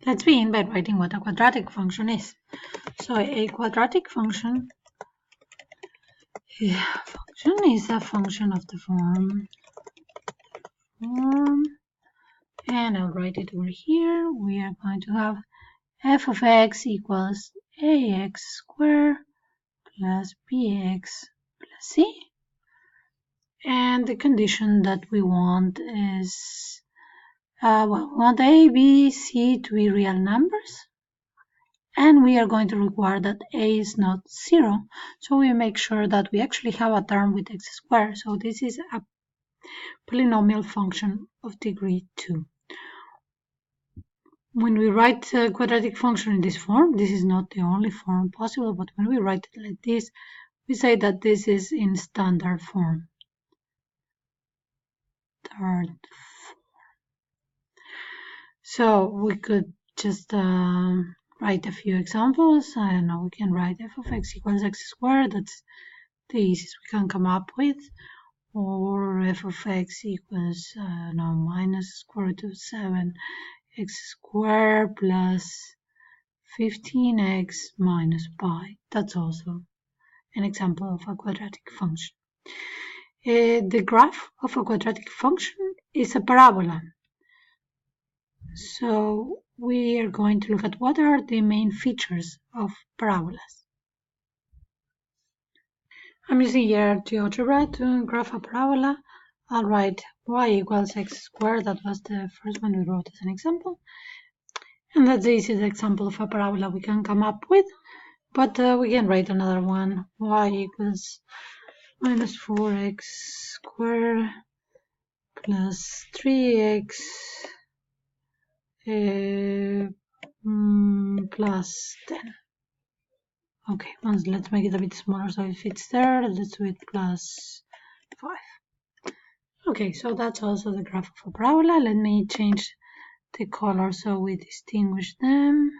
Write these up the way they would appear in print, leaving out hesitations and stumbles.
Let's begin by writing what a quadratic function is. So a quadratic function is a function of the form, and I'll write it over here. We are going to have f of x equals ax squared plus bx plus c. And the condition that we want is, we want a, b, c to be real numbers. And we are going to require that a is not 0. So we make sure that we actually have a term with x squared. So this is a polynomial function of degree 2. When we write a quadratic function in this form, this is not the only form possible, but when we write it like this, we say that this is in standard form. So we could just write a few examples. I don't know, we can write f of x equals x squared. That's the easiest we can come up with. Or f of x equals minus square root of 7 x squared plus 15x minus pi. That's also an example of a quadratic function. The graph of a quadratic function is a parabola. So we are going to look at what are the main features of parabolas. I'm using here GeoGebra to graph a parabola. I'll write y equals x squared. That was the first one we wrote as an example. And that's the easiest example of a parabola we can come up with. But we can write another one. Y equals minus 4x squared plus 3x plus 10. Okay, let's make it a bit smaller so it fits there. Let's do it plus 5. Okay, so that's also the graph of a parabola. Let me change the color so we distinguish them.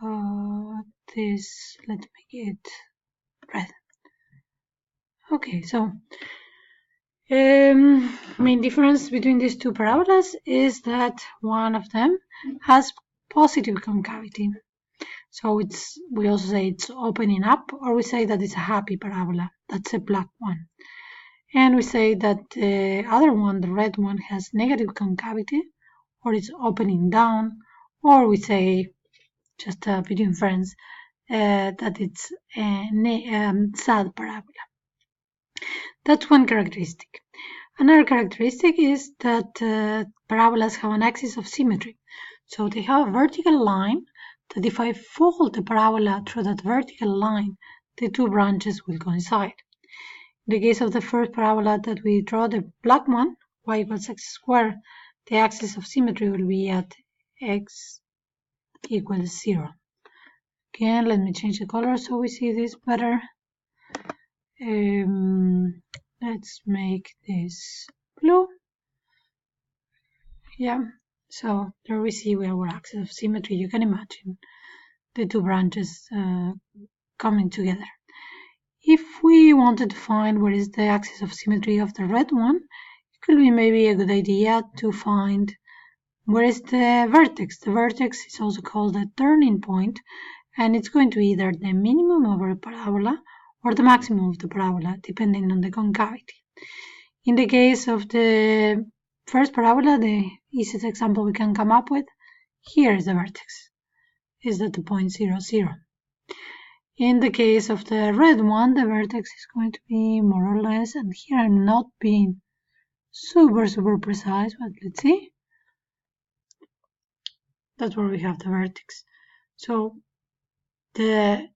Let's make it red. Okay, so main difference between these two parabolas is that one of them has positive concavity. So we also say it's opening up, or we say that it's a happy parabola. That's a black one. And we say that the other one, the red one, has negative concavity, or it's opening down, or we say, just between friends, that it's a sad parabola. That's one characteristic. Another characteristic is that parabolas have an axis of symmetry. So they have a vertical line that if I fold the parabola through that vertical line, the two branches will coincide. In the case of the first parabola that we draw, the black one, y equals x squared, the axis of symmetry will be at x equals 0. Again, let me change the color so we see this better. Let's make this blue. Yeah, so there we see we have our axis of symmetry. You can imagine the two branches coming together. If we wanted to find where is the axis of symmetry of the red one, it could be maybe a good idea to find where is the vertex. The vertex is also called the turning point, and it's going to be either the minimum of a parabola or the maximum of the parabola, depending on the concavity. In the case of the first parabola, the easiest example we can come up with, here is the vertex, is at the point 0, 0. In the case of the red one, the vertex is going to be more or less, and here I'm not being super precise, but let's see. That's where we have the vertex. So the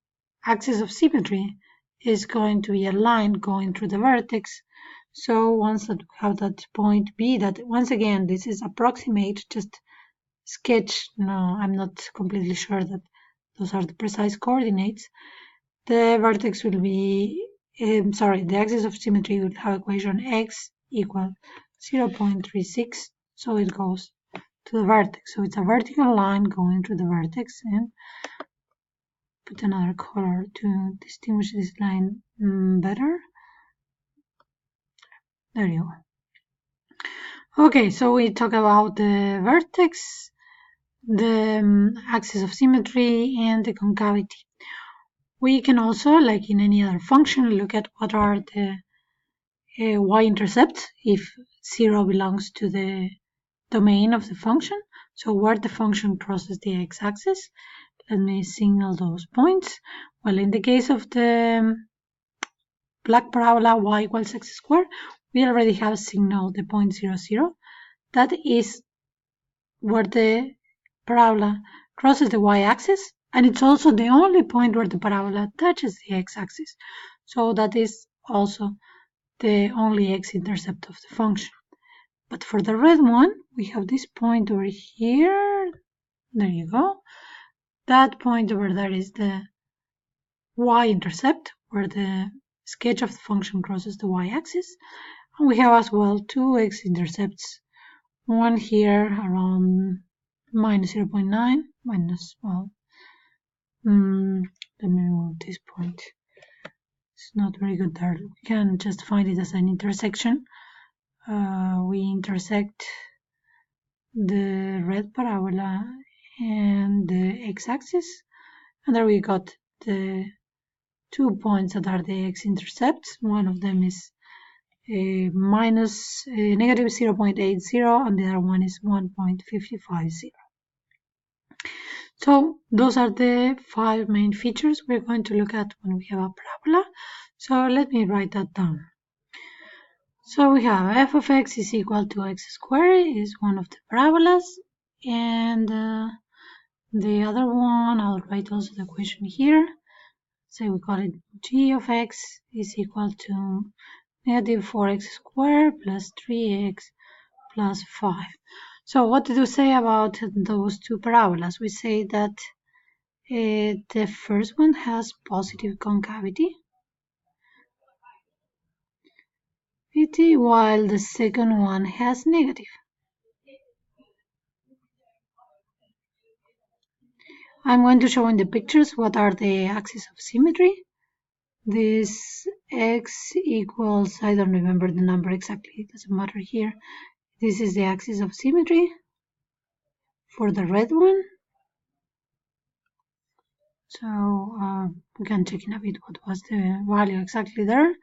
axis of symmetry is going to be a line going through the vertex. So once that we have that point B, that once again, this is approximate, just sketch. No, I'm not completely sure that those are the precise coordinates. The vertex will be, the axis of symmetry will have equation x equal 0.36. So it goes to the vertex. So it's a vertical line going through the vertex, and put another color to distinguish this line better. There you go. Okay, so we talk about the vertex. the axis of symmetry and the concavity. We can also, like in any other function, look at what are the y-intercepts if 0 belongs to the domain of the function, so where the function crosses the x-axis. Let me signal those points. Well, in the case of the black parabola y equals x squared, we already have signaled the point 0, 0. That is where the parabola crosses the y-axis, and it's also the only point where the parabola touches the x-axis. So that is also the only x-intercept of the function. But for the red one, we have this point over here. There you go. That point over there is the y-intercept, where the sketch of the function crosses the y-axis. And we have as well two x-intercepts. One here around minus 0.9, minus, well, let me move this point. It's not very good there. We can just find it as an intersection. We intersect the red parabola and the x-axis, and there we got the 2 points that are the x-intercepts. One of them is negative 0.80 and the other one is 1.550. So those are the 5 main features we're going to look at when we have a parabola. So let me write that down. So we have f of x is equal to x squared is one of the parabolas, and the other one, I'll write also the equation here. So we call it g of x is equal to negative 4x squared plus 3x plus 5. So what did we say about those two parabolas? We say that the first one has positive concavity, while the second one has negative. I'm going to show in the pictures what are the axes of symmetry. This x equals, I don't remember the number exactly, it doesn't matter here. This is the axis of symmetry for the red one. So we can check in a bit what was the value exactly there.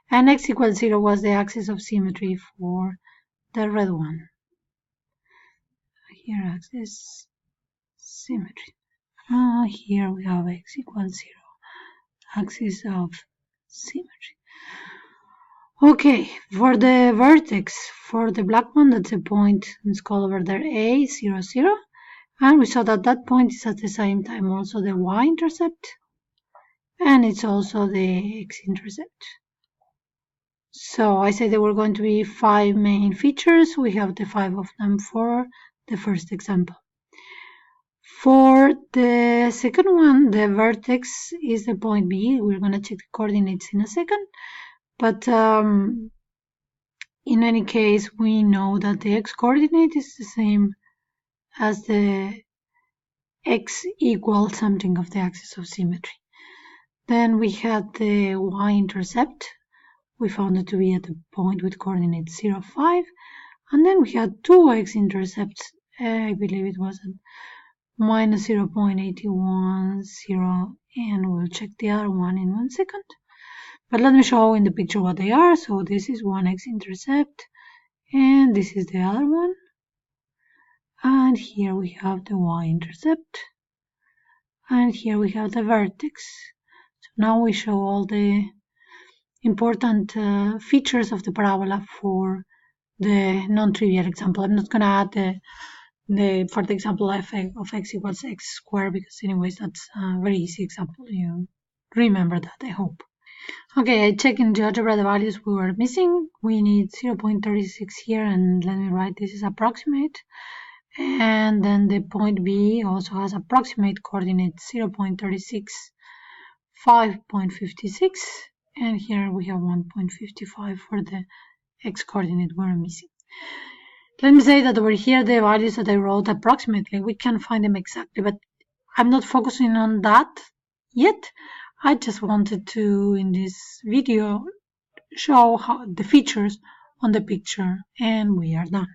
And x equals 0 was the axis of symmetry for the red one. Here axis symmetry. Here we have x equals 0, axis of symmetry. Okay, for the vertex, for the black one, that's a point, it's called over there A, 0, 0. And we saw that that point is at the same time also the y-intercept, and it's also the x-intercept. So I said there were going to be 5 main features. We have the 5 of them for the first example. For the second one, the vertex is the point B. We're going to check the coordinates in a second. But in any case, we know that the x-coordinate is the same as the x equals something of the axis of symmetry. Then we had the y-intercept. We found it to be at the point with coordinates 0, 5. And then we had two x-intercepts. I believe it was at minus 0.81, 0, and we'll check the other one in 1 second. But let me show in the picture what they are. So this is one x-intercept, and this is the other one. And here we have the y-intercept, and here we have the vertex. So now we show all the important features of the parabola for the non-trivial example. I'm not going to add for the example f of x equals x squared, because anyways that's a very easy example. You remember that, I hope. Okay, I checked in GeoGebra the values we were missing. We need 0.36 here, and let me write this is approximate. And then the point B also has approximate coordinates 0.36, 5.56, and here we have 1.55 for the x-coordinate we're missing. Let me say that over here the values that I wrote approximately, we can find them exactly, but I'm not focusing on that yet. I just wanted to, in this video, show how the features on the picture, and we are done.